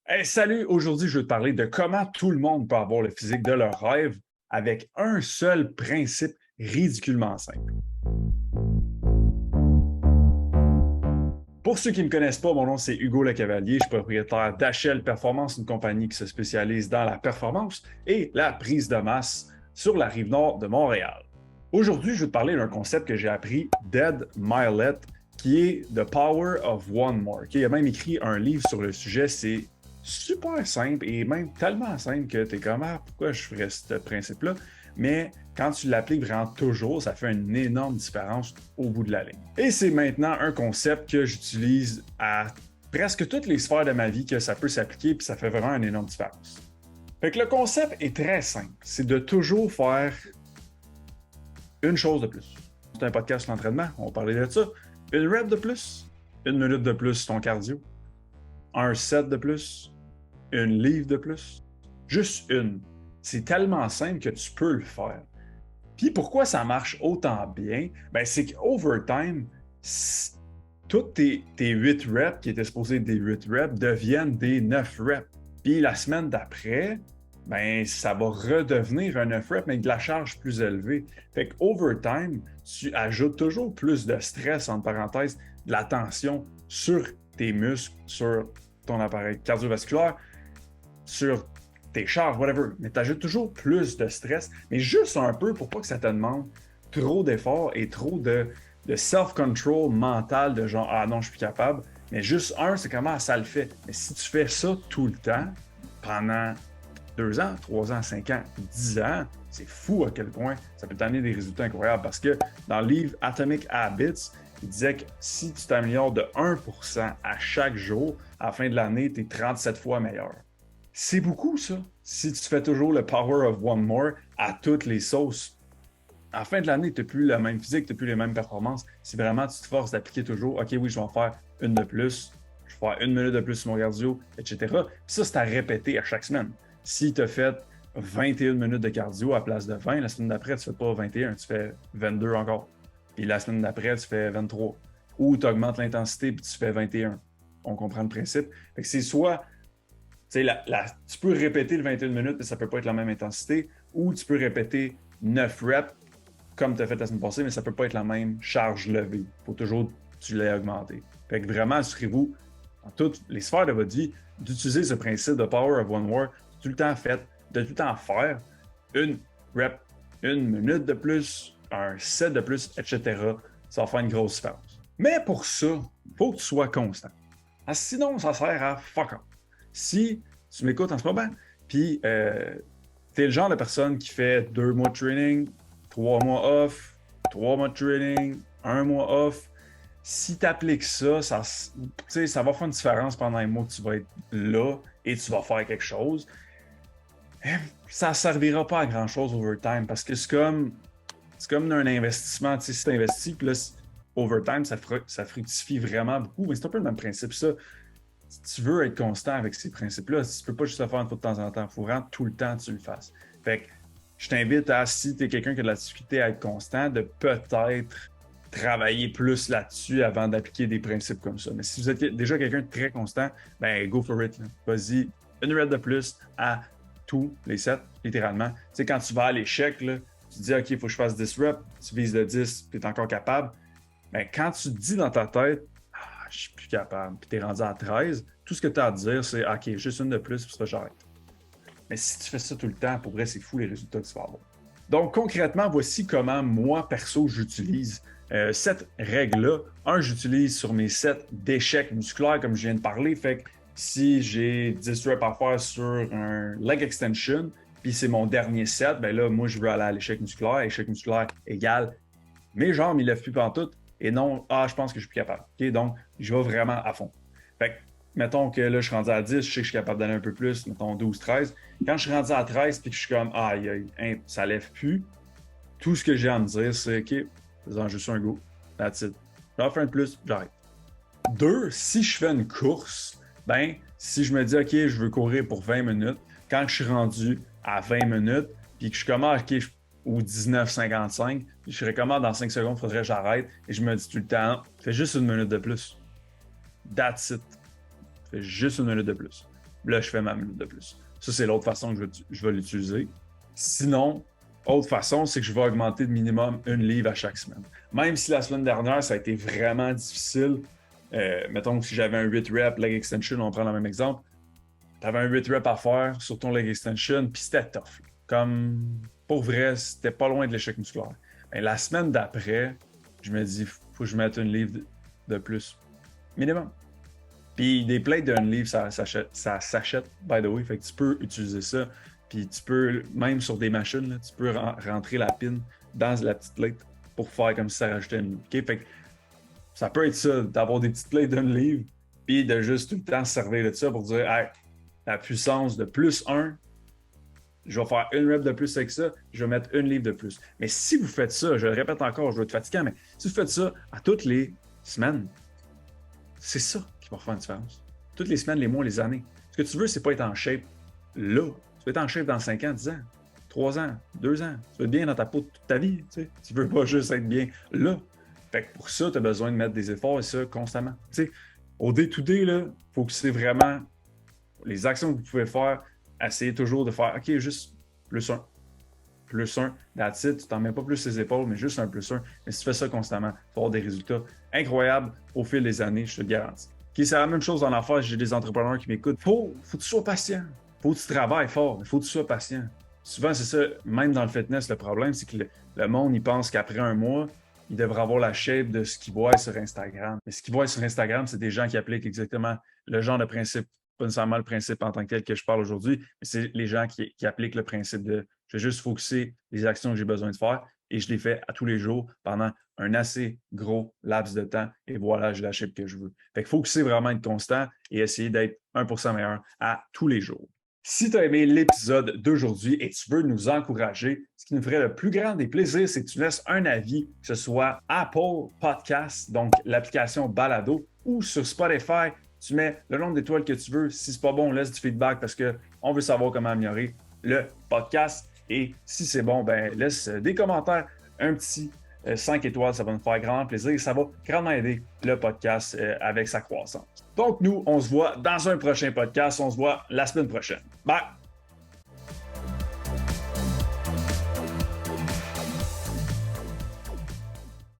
Hey, salut! Aujourd'hui, je veux te parler de comment tout le monde peut avoir le physique de leur rêve avec un seul principe ridiculement simple. Pour ceux qui ne me connaissent pas, mon nom c'est Hugo Le Cavalier, je suis propriétaire d'HL Performance, une compagnie qui se spécialise dans la performance et la prise de masse sur la rive nord de Montréal. Aujourd'hui, je vais te parler d'un concept que j'ai appris d'Ed Mylett, qui est The Power of One More. Il a même écrit un livre sur le sujet, c'est super simple et même tellement simple que tu es comme « Ah, pourquoi je ferais ce principe-là? » Mais quand tu l'appliques vraiment toujours, ça fait une énorme différence au bout de la ligne. Et c'est maintenant un concept que j'utilise à presque toutes les sphères de ma vie que ça peut s'appliquer, puis ça fait vraiment une énorme différence. Fait que le concept est très simple, c'est de toujours faire une chose de plus. C'est un podcast sur l'entraînement, on va parler de ça. Une rep de plus, une minute de plus sur ton cardio, un set de plus, une livre de plus, juste une. C'est tellement simple que tu peux le faire. Puis pourquoi ça marche autant bien? Ben, c'est qu'overtime, toutes tes 8 reps qui étaient supposés être des 8 reps deviennent des 9 reps. Puis la semaine d'après, ben, ça va redevenir un 9 reps, mais avec de la charge plus élevée. Fait qu'overtime, tu ajoutes toujours plus de stress, entre parenthèses, de la tension sur tes muscles, sur ton appareil cardiovasculaire, sur tes charges, whatever. Mais tu ajoutes toujours plus de stress, mais juste un peu pour pas que ça te demande trop d'efforts et trop de self-control mental de genre ah non, je suis plus capable. Mais juste un, c'est comment ça le fait. Mais si tu fais ça tout le temps, pendant 2 ans, 3 ans, 5 ans, 10 ans, c'est fou à quel point ça peut t'amener des résultats incroyables. Parce que dans le livre Atomic Habits, il disait que si tu t'améliores de 1% à chaque jour, à la fin de l'année, tu es 37 fois meilleur. C'est beaucoup, ça. Si tu fais toujours le power of one more à toutes les sauces, à la fin de l'année, tu n'as plus le même physique, tu n'as plus les mêmes performances. Si vraiment tu te forces d'appliquer toujours, OK, oui, je vais en faire une de plus, je vais faire une minute de plus sur mon cardio, etc. Puis ça, c'est à répéter à chaque semaine. Si tu as fait 21 minutes de cardio à place de 20, la semaine d'après, tu ne fais pas 21, tu fais 22 encore. Puis la semaine d'après, tu fais 23. Ou tu augmentes l'intensité puis tu fais 21. On comprend le principe. Fait que c'est soit tu peux répéter le 21 minutes, mais ça ne peut pas être la même intensité, ou tu peux répéter 9 reps comme tu as fait la semaine passée, mais ça ne peut pas être la même charge levée. Il faut toujours que tu l'aies augmenté. Fait que vraiment, assurez-vous, dans toutes les sphères de votre vie, d'utiliser ce principe de Power of One More, tout le temps fait, de tout le temps faire une rep, une minute de plus, un set de plus, etc. Ça va faire une grosse différence. Mais pour ça, il faut que tu sois constant. Sinon, ça sert à fuck off. Si tu m'écoutes en ce moment, puis tu es le genre de personne qui fait 2 mois de training, 3 mois off, 3 mois de training, 1 mois off, si tu appliques ça, ça va faire une différence pendant un mois que tu vas être là et tu vas faire quelque chose. Ça ne servira pas à grand-chose overtime parce que c'est comme un investissement. Si tu investis, puis là, overtime, ça fructifie vraiment beaucoup, mais c'est un peu le même principe, ça. Si tu veux être constant avec ces principes-là, tu ne peux pas juste le faire une fois de temps en temps. Il faut vraiment tout le temps que tu le fasses. Fait que je t'invite à, si tu es quelqu'un qui a de la difficulté à être constant, de peut-être travailler plus là-dessus avant d'appliquer des principes comme ça. Mais si vous êtes déjà quelqu'un de très constant, ben go for it. Vas-y, une rep de plus à tous les sets, littéralement. Tu sais, quand tu vas à l'échec, là, tu te dis, OK, il faut que je fasse 10 reps, tu vises le 10, tu es encore capable. Ben, quand tu te dis dans ta tête, je suis plus capable, puis tu es rendu à 13, tout ce que tu as à dire, c'est OK, juste une de plus, puis ça, j'arrête. Mais si tu fais ça tout le temps, pour vrai, c'est fou les résultats que tu vas avoir. Donc, concrètement, voici comment moi, perso, j'utilise cette règle-là. J'utilise sur mes sets d'échecs musculaires, comme je viens de parler. Fait que si j'ai 10 reps à faire sur un leg extension, puis c'est mon dernier set, ben là, moi, je veux aller à l'échec musculaire. Échec musculaire égale mes jambes, ils ne lèvent plus pantoute. Et non, je pense que je suis plus capable. Okay? Donc, je vais vraiment à fond. Fait que, mettons que là, je suis rendu à 10, je sais que je suis capable d'aller un peu plus, mettons 12, 13. Quand je suis rendu à 13 puis que je suis comme, ça lève plus, tout ce que j'ai à me dire, c'est, OK, faisant juste un go. That's it. J'en fais un de plus, j'arrête. 2, si je fais une course, ben, si je me dis, OK, je veux courir pour 20 minutes, quand je suis rendu à 20 minutes, puis que je commence, OK, ou 19,55, je recommande dans 5 secondes, il faudrait que j'arrête, et je me dis tout le temps, fais juste une minute de plus. That's it. Fais juste une minute de plus. là, je fais ma minute de plus. Ça, c'est l'autre façon que je vais l'utiliser. Sinon, autre façon, c'est que je vais augmenter de minimum une livre à chaque semaine. Même si la semaine dernière, ça a été vraiment difficile. Mettons que si j'avais un 8 rep leg extension, on prend le même exemple. Tu avais un 8 rep à faire sur ton leg extension, puis c'était tough. Comme, pour vrai, c'était pas loin de l'échec musculaire. Mais la semaine d'après, je me dis, faut que je mette une livre de plus. Minimum. Puis des plates d'un livre, ça s'achète, by the way. Fait que tu peux utiliser ça. Puis tu peux, même sur des machines, là, tu peux rentrer la pin dans la petite plate pour faire comme si ça rajoutait une livre. Okay? Fait que ça peut être ça, d'avoir des petites plates d'un livre, puis de juste tout le temps se servir de ça pour dire, hey, la puissance de plus 1, je vais faire une rep de plus avec ça, je vais mettre une livre de plus. Mais si vous faites ça, je le répète encore, je vais être fatiguant, mais si vous faites ça à toutes les semaines, c'est ça qui va faire une différence. Toutes les semaines, les mois, les années. Ce que tu veux, c'est pas être en shape là. Tu veux être en shape dans 5 ans, 10 ans, 3 ans, 2 ans. Tu veux être bien dans ta peau toute ta vie. Tu sais. Tu veux pas juste être bien là. Fait que pour ça, tu as besoin de mettre des efforts et ça constamment. Tu sais, au day-to-day, il faut que c'est vraiment les actions que vous pouvez faire. Essayez toujours de faire, OK, juste plus 1. Plus 1, that's it. Tu t'en mets pas plus les épaules, mais juste un plus 1. Mais si tu fais ça constamment, tu vas avoir des résultats incroyables au fil des années, je te le garantis. Okay, c'est la même chose en affaires, j'ai des entrepreneurs qui m'écoutent. Faut que tu sois patient. Faut que tu travailles fort, mais faut que tu sois patient. Souvent, c'est ça, même dans le fitness, le problème, c'est que le monde, il pense qu'après un mois, il devrait avoir la shape de ce qu'il voit sur Instagram. Mais ce qu'il voit sur Instagram, c'est des gens qui appliquent exactement le genre de principe, pas nécessairement le principe en tant que tel que je parle aujourd'hui, mais c'est les gens qui appliquent le principe de je vais juste focuser les actions que j'ai besoin de faire et je les fais à tous les jours pendant un assez gros laps de temps et voilà, j'ai la shape que je veux. Fait que focuser vraiment être constant et essayer d'être 1% meilleur à tous les jours. Si tu as aimé l'épisode d'aujourd'hui et tu veux nous encourager, ce qui nous ferait le plus grand des plaisirs, c'est que tu laisses un avis, que ce soit Apple Podcast, donc l'application Balado, ou sur Spotify, tu mets le nombre d'étoiles que tu veux. Si c'est pas bon, on laisse du feedback parce qu'on veut savoir comment améliorer le podcast. Et si c'est bon, ben laisse des commentaires, un petit 5 étoiles, ça va nous faire grand plaisir et ça va grandement aider le podcast avec sa croissance. Donc nous, on se voit dans un prochain podcast. On se voit la semaine prochaine. Bye!